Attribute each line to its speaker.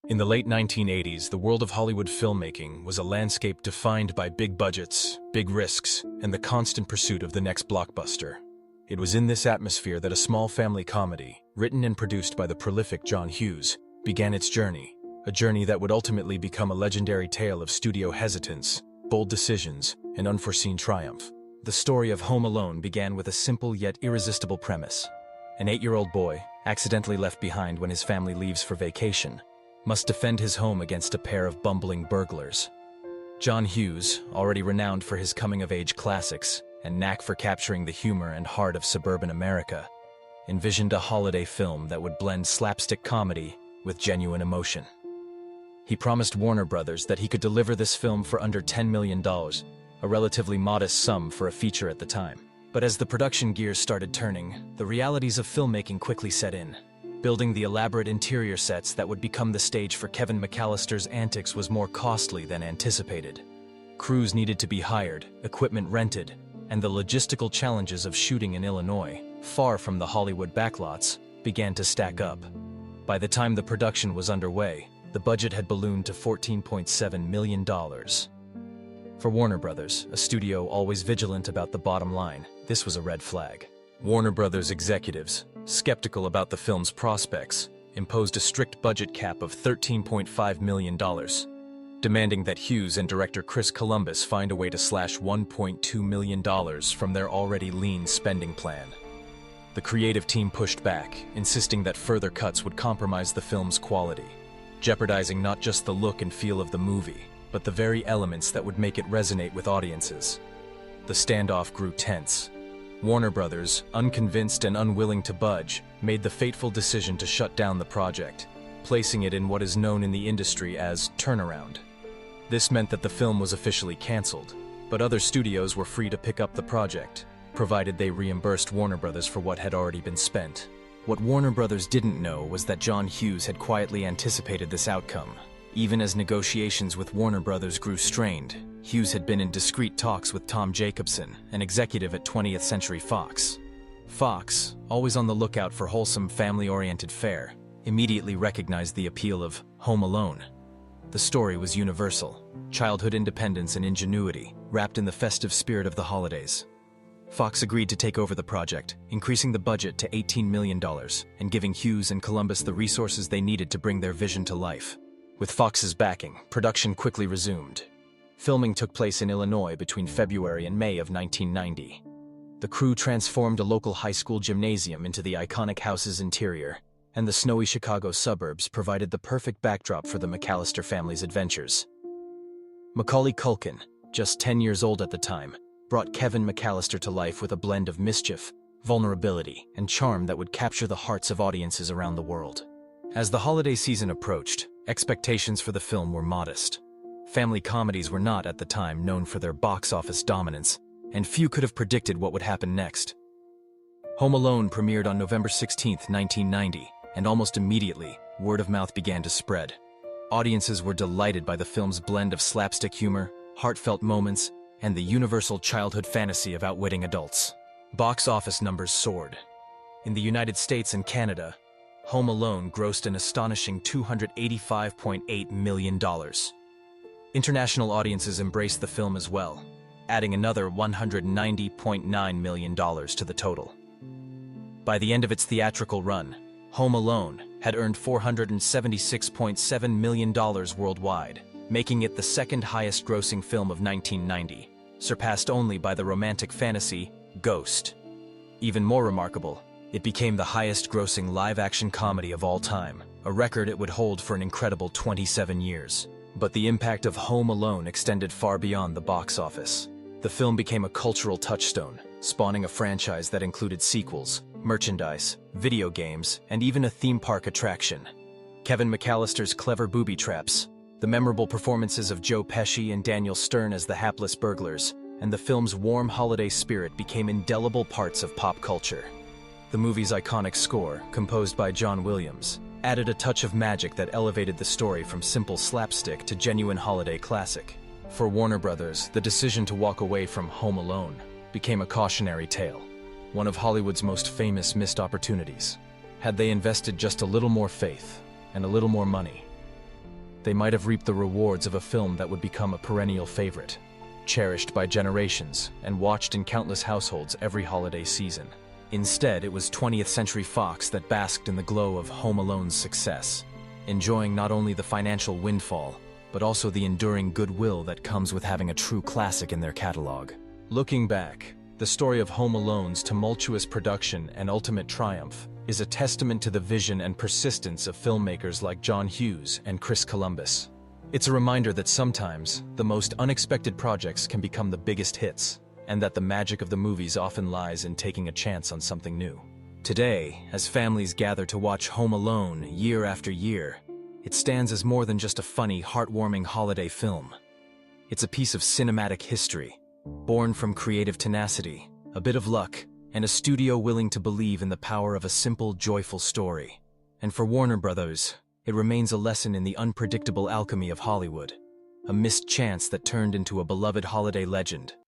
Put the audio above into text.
Speaker 1: In the late 1980s, the world of Hollywood filmmaking was a landscape defined by big budgets, big risks, and the constant pursuit of the next blockbuster. It was in this atmosphere that a small family comedy, written and produced by the prolific John Hughes, began its journey, a journey that would ultimately become a legendary tale of studio hesitance, bold decisions, and unforeseen triumph. The story of Home Alone began with a simple yet irresistible premise. An 8-year-old boy, accidentally left behind when his family leaves for vacation, must defend his home against a pair of bumbling burglars. John Hughes, already renowned for his coming-of-age classics and knack for capturing the humor and heart of suburban America, envisioned a holiday film that would blend slapstick comedy with genuine emotion. He promised Warner Brothers that he could deliver this film for under $10 million, a relatively modest sum for a feature at the time. But as the production gears started turning, the realities of filmmaking quickly set in. Building the elaborate interior sets that would become the stage for Kevin McAllister's antics was more costly than anticipated. Crews needed to be hired, equipment rented, and the logistical challenges of shooting in Illinois, far from the Hollywood backlots, began to stack up. By the time the production was underway, the budget had ballooned to $14.7 million. For Warner Brothers, a studio always vigilant about the bottom line, this was a red flag. Warner Brothers executives, skeptical about the film's prospects, imposed a strict budget cap of $13.5 million, demanding that Hughes and director Chris Columbus find a way to slash $1.2 million from their already lean spending plan. The creative team pushed back, insisting that further cuts would compromise the film's quality, jeopardizing not just the look and feel of the movie, but the very elements that would make it resonate with audiences. The standoff grew tense. Warner Brothers, unconvinced and unwilling to budge, made the fateful decision to shut down the project, placing it in what is known in the industry as turnaround. This meant that the film was officially canceled, but other studios were free to pick up the project, provided they reimbursed Warner Brothers for what had already been spent. What Warner Brothers didn't know was that John Hughes had quietly anticipated this outcome. Even as negotiations with Warner Brothers grew strained, Hughes had been in discreet talks with Tom Jacobson, an executive at 20th Century Fox. Fox, always on the lookout for wholesome family-oriented fare, immediately recognized the appeal of Home Alone. The story was universal, childhood independence and ingenuity, wrapped in the festive spirit of the holidays. Fox agreed to take over the project, increasing the budget to $18 million and giving Hughes and Columbus the resources they needed to bring their vision to life. With Fox's backing, production quickly resumed. Filming took place in Illinois between February and May of 1990. The crew transformed a local high school gymnasium into the iconic house's interior, and the snowy Chicago suburbs provided the perfect backdrop for the McAllister family's adventures. Macaulay Culkin, just 10 years old at the time, brought Kevin McAllister to life with a blend of mischief, vulnerability, and charm that would capture the hearts of audiences around the world. As the holiday season approached, expectations for the film were modest. Family comedies were not, at the time, known for their box office dominance, and few could have predicted what would happen next. Home Alone premiered on November 16, 1990, and almost immediately, word of mouth began to spread. Audiences were delighted by the film's blend of slapstick humor, heartfelt moments, and the universal childhood fantasy of outwitting adults. Box office numbers soared. In the United States and Canada, Home Alone grossed an astonishing $285.8 million. International audiences embraced the film as well, adding another $190.9 million to the total. By the end of its theatrical run, Home Alone had earned $476.7 million worldwide, making it the second highest grossing film of 1990, surpassed only by the romantic fantasy Ghost. Even more remarkable, it became the highest grossing live-action comedy of all time, a record it would hold for an incredible 27 years. But the impact of Home Alone extended far beyond the box office. The film became a cultural touchstone, spawning a franchise that included sequels, merchandise, video games, and even a theme park attraction. Kevin McAllister's clever booby traps, the memorable performances of Joe Pesci and Daniel Stern as the hapless burglars, and the film's warm holiday spirit became indelible parts of pop culture. The movie's iconic score, composed by John Williams, added a touch of magic that elevated the story from simple slapstick to genuine holiday classic. For Warner Brothers, the decision to walk away from Home Alone became a cautionary tale, one of Hollywood's most famous missed opportunities. Had they invested just a little more faith and a little more money, they might have reaped the rewards of a film that would become a perennial favorite, cherished by generations and watched in countless households every holiday season. Instead, it was 20th Century Fox that basked in the glow of Home Alone's success, enjoying not only the financial windfall, but also the enduring goodwill that comes with having a true classic in their catalog. Looking back, the story of Home Alone's tumultuous production and ultimate triumph is a testament to the vision and persistence of filmmakers like John Hughes and Chris Columbus. It's a reminder that sometimes the most unexpected projects can become the biggest hits, and that the magic of the movies often lies in taking a chance on something new. Today, as families gather to watch Home Alone year after year, it stands as more than just a funny, heartwarming holiday film. It's a piece of cinematic history, born from creative tenacity, a bit of luck, and a studio willing to believe in the power of a simple, joyful story. And for Warner Brothers, it remains a lesson in the unpredictable alchemy of Hollywood, a missed chance that turned into a beloved holiday legend.